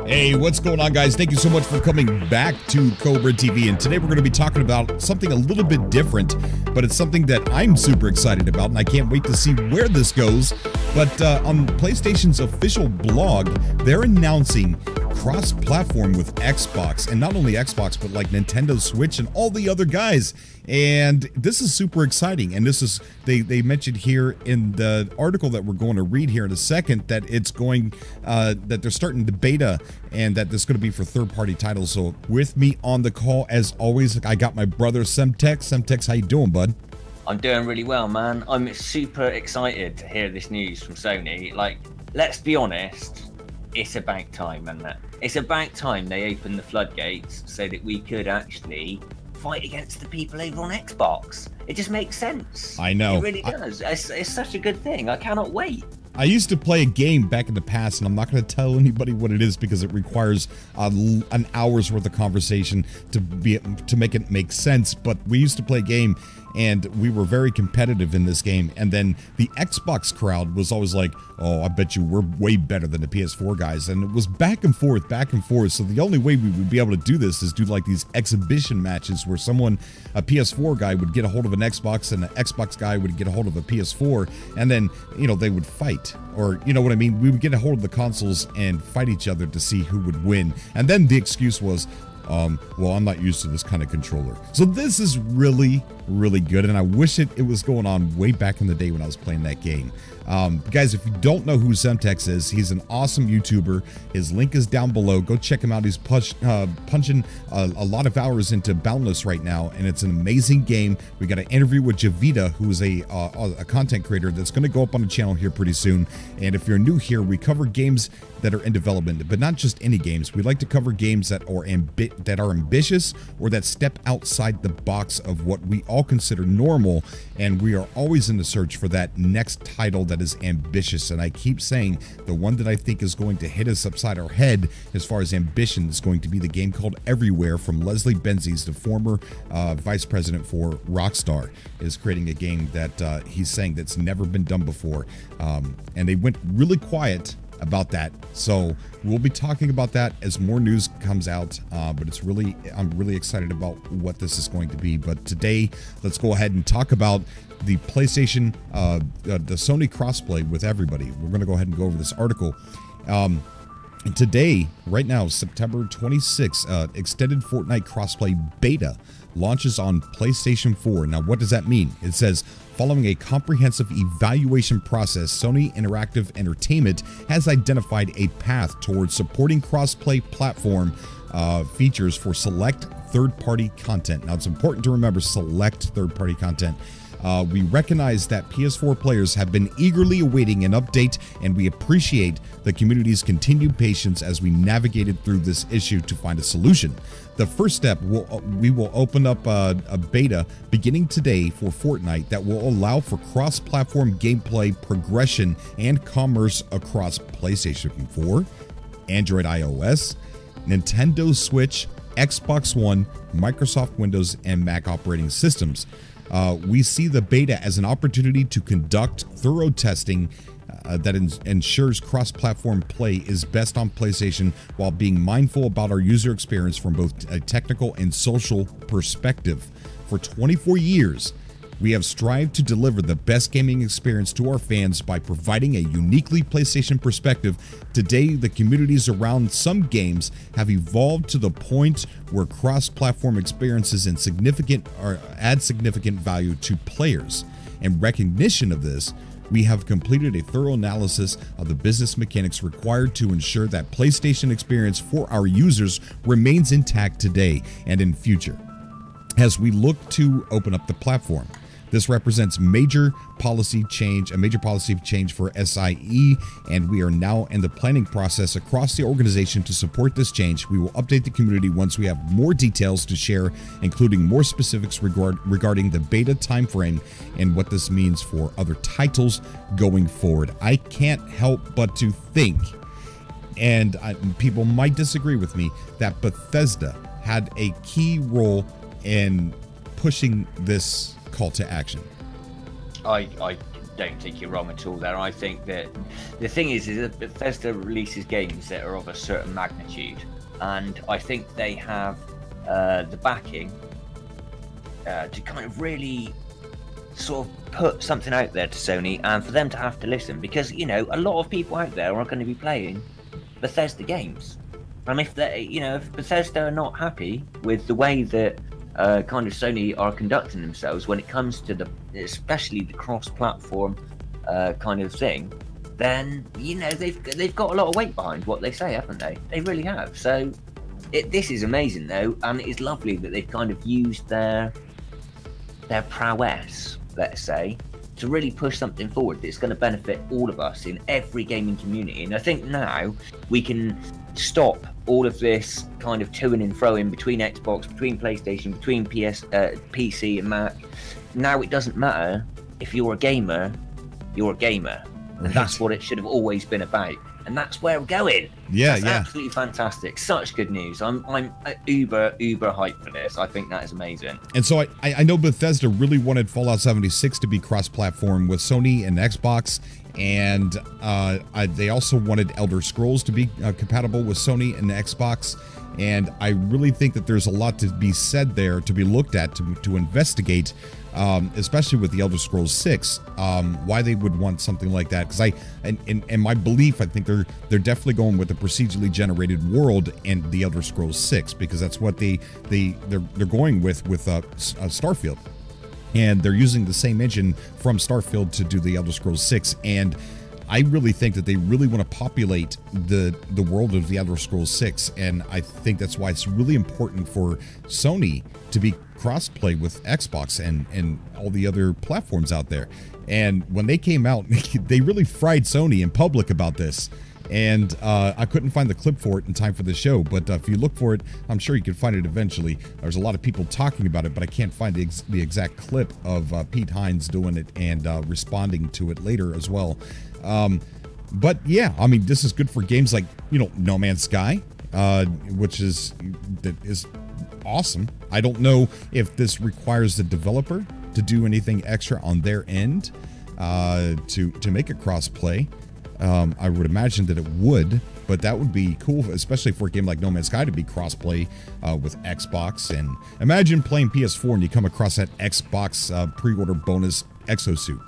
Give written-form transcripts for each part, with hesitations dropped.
Hey, what's going on, guys? Thank you so much for coming back to Cobra TV. And today we're going to be talking about something a little bit different, but it's something that I'm super excited about, and I can't wait to see where this goes. But on PlayStation's official blog, they're announcing cross-platform with Xbox, and not only Xbox, but like Nintendo Switch and all the other guys. And this is super exciting. And this is, they mentioned here in the article that we're going to read here in a second, that it's going, that they're starting the beta, and that this is going to be for third-party titles. So with me on the call, as always, I got my brother Semtex. Semtex, how you doing, bud? I'm doing really well, man. I'm super excited to hear this news from Sony. Like, let's be honest, it's about time, isn't it? It's about time they opened the floodgates so that we could actually fight against the people over on Xbox. It just makes sense. I know. It really does. It's such a good thing. I cannot wait. I used to play a game back in the past, and I'm not going to tell anybody what it is because it requires an hour's worth of conversation to make it make sense. But we used to play a game, and we were very competitive in this game. And then the Xbox crowd was always like, "Oh, I bet you we're way better than the PS4 guys." And it was back and forth, back and forth. So the only way we would be able to do this is do like these exhibition matches where a PS4 guy would get a hold of an Xbox, and an Xbox guy would get a hold of a PS4, and then, you know, they would fight. Or, you know what I mean? We would get a hold of the consoles and fight each other to see who would win. And then the excuse was, well, I'm not used to this kind of controller. So this is really, really good, and I wish it was going on way back in the day when I was playing that game. Guys, if you don't know who Semtex is, he's an awesome YouTuber. His link is down below. Go check him out. He's punching a lot of hours into Boundless right now, and it's an amazing game. We got an interview with Javita, who is a content creator that's going to go up on the channel here pretty soon. And if you're new here, we cover games that are in development, but not just any games. We like to cover games that are ambitious or that step outside the box of what we all consider normal, and we are always in the search for that next title that is ambitious. And I keep saying the one that I think is going to hit us upside our head as far as ambition is going to be the game called Everywhere from Leslie Benzies, the former vice president for Rockstar, is creating a game that he's saying that's never been done before. And they went really quiet about that, so we'll be talking about that as more news comes out, but I'm really excited about what this is going to be. But today, let's go ahead and talk about the PlayStation, the Sony crossplay with everybody. We're going to go ahead and go over this article. Today, right now, September 26th, extended Fortnite crossplay beta launches on PlayStation 4. Now, what does that mean? It says, following a comprehensive evaluation process, Sony Interactive Entertainment has identified a path towards supporting cross-play platform features for select third-party content. Now, it's important to remember select third-party content. We recognize that PS4 players have been eagerly awaiting an update, and we appreciate the community's continued patience as we navigated through this issue to find a solution. The first step, we will open up a beta beginning today for Fortnite that will allow for cross-platform gameplay progression and commerce across PlayStation 4, Android iOS, Nintendo Switch, Xbox One, Microsoft Windows, and Mac operating systems. We see the beta as an opportunity to conduct thorough testing that ensures cross-platform play is best on PlayStation, while being mindful about our user experience from both a technical and social perspective. For 24 years, we have strived to deliver the best gaming experience to our fans by providing a uniquely PlayStation perspective. Today, the communities around some games have evolved to the point where cross-platform experiences add significant value to players. In recognition of this, we have completed a thorough analysis of the business mechanics required to ensure that PlayStation experience for our users remains intact today and in future, as we look to open up the platform. This represents a major policy change for SIE, and we are now in the planning process across the organization to support this change. We will update the community once we have more details to share, including more specifics regarding the beta timeframe and what this means for other titles going forward. I can't help but to think, and people might disagree with me, that Bethesda had a key role in pushing this call to action. I don't think you're wrong at all there. I think that the thing is that Bethesda releases games that are of a certain magnitude, and I think they have the backing to kind of really sort of put something out there to Sony, and for them to have to listen, because, you know, a lot of people out there are going to be playing Bethesda games, and if they, you know, if Bethesda are not happy with the way that kind of Sony are conducting themselves when it comes to especially the cross-platform kind of thing, then, you know, they've got a lot of weight behind what they say, haven't they? They really have. So this is amazing though, and it is lovely that they've kind of used their prowess, let's say, to really push something forward that's going to benefit all of us in every gaming community. And I think now we can stop all of this kind of toing and froing between Xbox, between PlayStation, between PC and Mac. Now it doesn't matter. If you're a gamer, you're a gamer. And that's what it should have always been about. And that's where we're going. Yeah, that's absolutely fantastic. Such good news. I'm uber hyped for this. I think that is amazing. And so I know Bethesda really wanted Fallout 76 to be cross-platform with Sony and Xbox, and they also wanted Elder Scrolls to be compatible with Sony and Xbox. And I really think that there's a lot to be said there, to be looked at, to investigate, especially with the Elder Scrolls 6, why they would want something like that. Because in my belief, I think they're definitely going with a procedurally generated world in the Elder Scrolls 6, because that's what they're going with Starfield, and they're using the same engine from Starfield to do the Elder Scrolls 6. And I really think that they really want to populate the world of the Elder Scrolls 6, and I think that's why it's really important for Sony to be cross-play with Xbox and all the other platforms out there. And when they came out, they really fried Sony in public about this. And I couldn't find the clip for it in time for the show, but if you look for it, I'm sure you can find it eventually. There's a lot of people talking about it, but I can't find the exact clip of Pete Hines doing it and responding to it later as well. But yeah, I mean, this is good for games like, you know, No Man's Sky, which is awesome. I don't know if this requires the developer to do anything extra on their end to make it cross-play. I would imagine that it would, but that would be cool, especially for a game like No Man's Sky to be cross-play with Xbox. And imagine playing PS4 and you come across that Xbox pre-order bonus exosuit.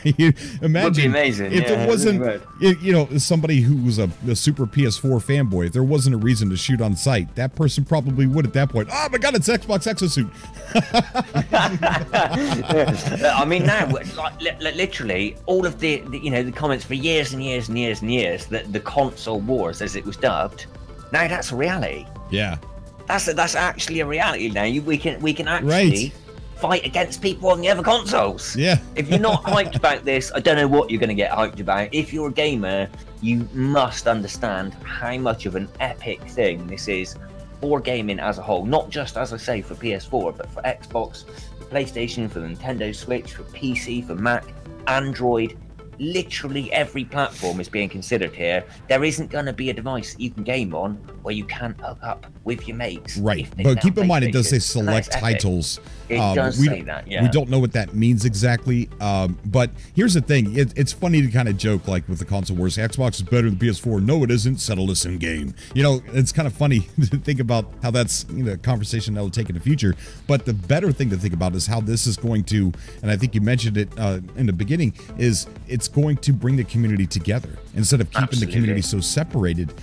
You imagine, would be amazing if it wasn't, really you know, somebody who was a super PS4 fanboy. If there wasn't a reason to shoot on sight, that person probably would at that point. Oh my God, it's Xbox exosuit. I mean, now, like, literally, all of the you know, the comments for years and years and years and years, that the console wars, as it was dubbed, now that's a reality. Yeah, that's actually a reality now. We can actually fight against people on the other consoles. Yeah. If you're not hyped about this, I don't know what you're going to get hyped about. If you're a gamer, you must understand how much of an epic thing this is for gaming as a whole. Not just, as I say, for PS4, but for Xbox, for PlayStation, for the Nintendo Switch, for PC, for Mac, Android. Literally every platform is being considered here. There isn't going to be a device that you can game on where you can't hook up with your mates. Right, but keep in mind it does say select titles. It does say that, yeah. We don't know what that means exactly, but here's the thing. It's funny to kind of joke, like, with the console wars, Xbox is better than PS4. No, it isn't. Settle this in game. You know, it's kind of funny to think about how that's, you know, a conversation that will take in the future. But the better thing to think about is how this is going to, and I think you mentioned it in the beginning, is it's going to bring the community together. Instead of keeping the community so separated,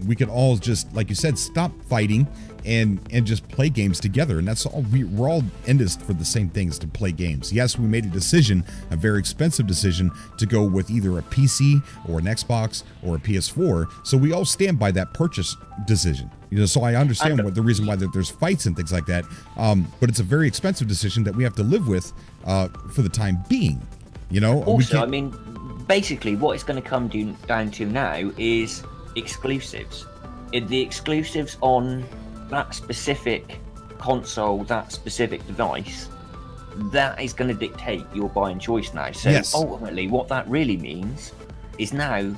we could all just, like you said, stop fighting and just play games together. And that's all. We're all in this for the same things, to play games. Yes, we made a decision, a very expensive decision, to go with either a PC or an Xbox or a PS4. So we all stand by that purchase decision. You know, so I understand what the reason why there's fights and things like that. But it's a very expensive decision that we have to live with for the time being. You know. Also, I mean, basically, what it's going to come down to now is exclusives. The exclusives on that specific console, that specific device, that is going to dictate your buying choice now. So ultimately, what that really means is now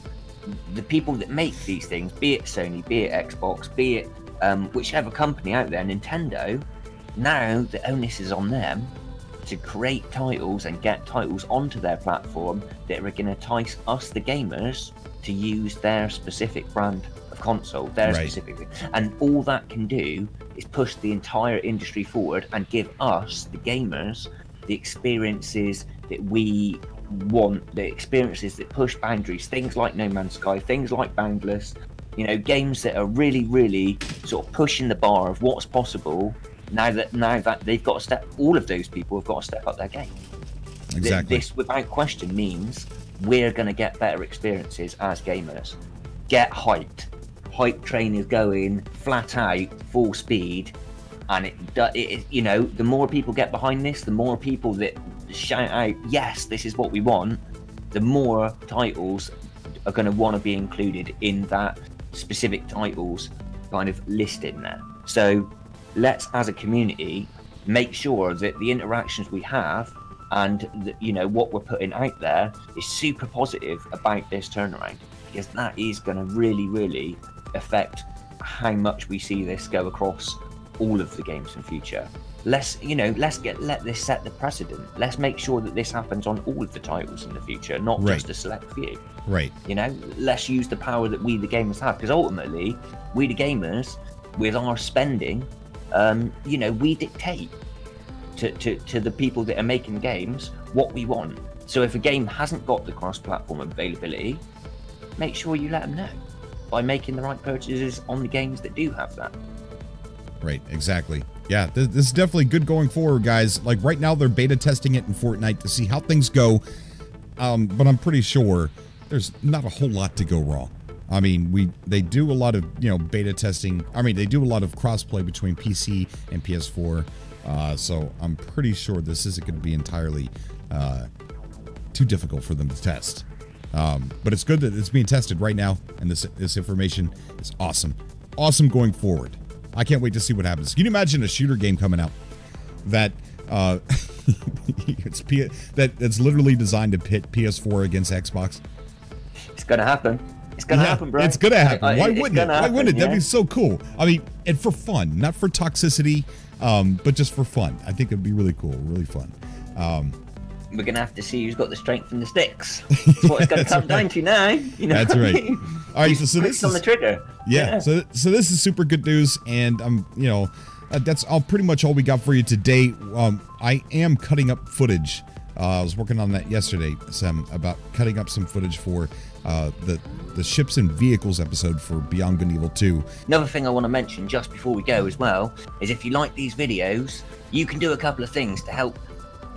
the people that make these things, be it Sony, be it Xbox, be it whichever company out there, Nintendo, now the onus is on them to create titles and get titles onto their platform that are going to entice us, the gamers, to use their specific brand of console, their specific, and all that can do is push the entire industry forward and give us, the gamers, the experiences that we want, the experiences that push boundaries, things like No Man's Sky, things like Boundless, you know, games that are really, really sort of pushing the bar of what's possible. Now that they've got to step, all of those people have got to step up their game. Exactly. This, without question, means we're going to get better experiences as gamers. Get hyped. Hype train is going flat out, full speed, and it you know, the more people get behind this, the more people that shout out, yes, this is what we want, the more titles are going to want to be included in that specific titles kind of listed there. So let's, as a community, make sure that the interactions we have and you know, what we're putting out there is super positive about this turnaround, because that is going to really, really affect how much we see this go across all of the games in future. Let this set the precedent. Let's make sure that this happens on all of the titles in the future, not just a select few. Right. You know, let's use the power that we, the gamers, have, because ultimately, we, the gamers, with our spending, you know, we dictate to the people that are making games what we want. So if a game hasn't got the cross-platform availability, make sure you let them know by making the right purchases on the games that do have that. Right, exactly. Yeah, this is definitely good going forward, guys. Like right now, they're beta testing it in Fortnite to see how things go. But I'm pretty sure there's not a whole lot to go wrong. I mean, they do a lot of, you know, beta testing. I mean, they do a lot of crossplay between PC and PS4. So I'm pretty sure this isn't going to be entirely too difficult for them to test. But it's good that it's being tested right now, and this information is awesome. Awesome going forward. I can't wait to see what happens. Can you imagine a shooter game coming out that that's literally designed to pit PS4 against Xbox? It's gonna happen. It's gonna happen, bro. It's gonna happen. Why wouldn't it? Why wouldn't it? That'd be so cool. I mean, and for fun, not for toxicity, but just for fun. I think it'd be really cool, really fun. We're gonna have to see who's got the strength and the sticks. That's what it's gonna come down to now. You know, that's right. All right, so this is on the trigger. Yeah. So this is super good news, and you know, that's pretty much all we got for you today. I am cutting up footage. I was working on that yesterday, Sam, about cutting up some footage for the ships and vehicles episode for Beyond Good and Evil 2. Another thing I want to mention just before we go as well is, if you like these videos, you can do a couple of things to help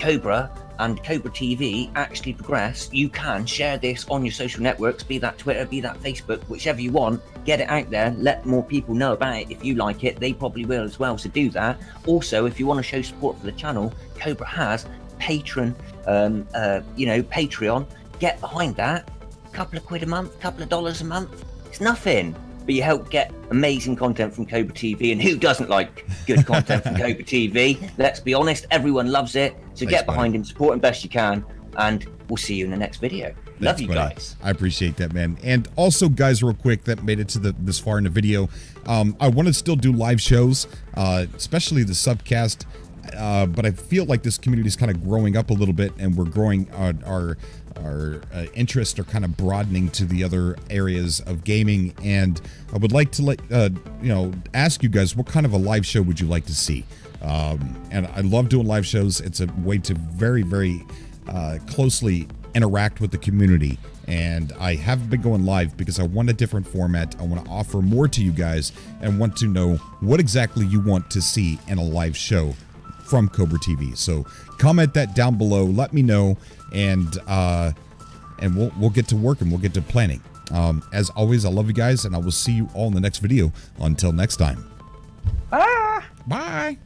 Cobra and Cobra TV actually progress. You can share this on your social networks, be that Twitter, be that Facebook, whichever you want. Get it out there, let more people know about it. If you like it, they probably will as well, so do that. Also, if you want to show support for the channel, Cobra has Patreon. Get behind that. Couple of quid a month, couple of dollars a month, it's nothing, but you help get amazing content from Cobra TV. And who doesn't like good content from Cobra TV? Let's be honest, everyone loves it. So get behind him, support him best you can, and we'll see you in the next video. Love you guys. I appreciate that, man. And also, guys, real quick, that made it to this far in the video, I want to still do live shows, especially the subcast, but I feel like this community is kind of growing up a little bit, and we're growing our interests are kind of broadening to the other areas of gaming. And I would like to ask you guys, what kind of a live show would you like to see? And I love doing live shows. It's a way to very, very closely interact with the community. And I haven't been going live because I want a different format. I want to offer more to you guys and want to know what exactly you want to see in a live show from Cobra TV. So comment that down below. Let me know, and we'll get to work and we'll get to planning. As always, I love you guys, and I will see you all in the next video. Until next time. Bye. Bye.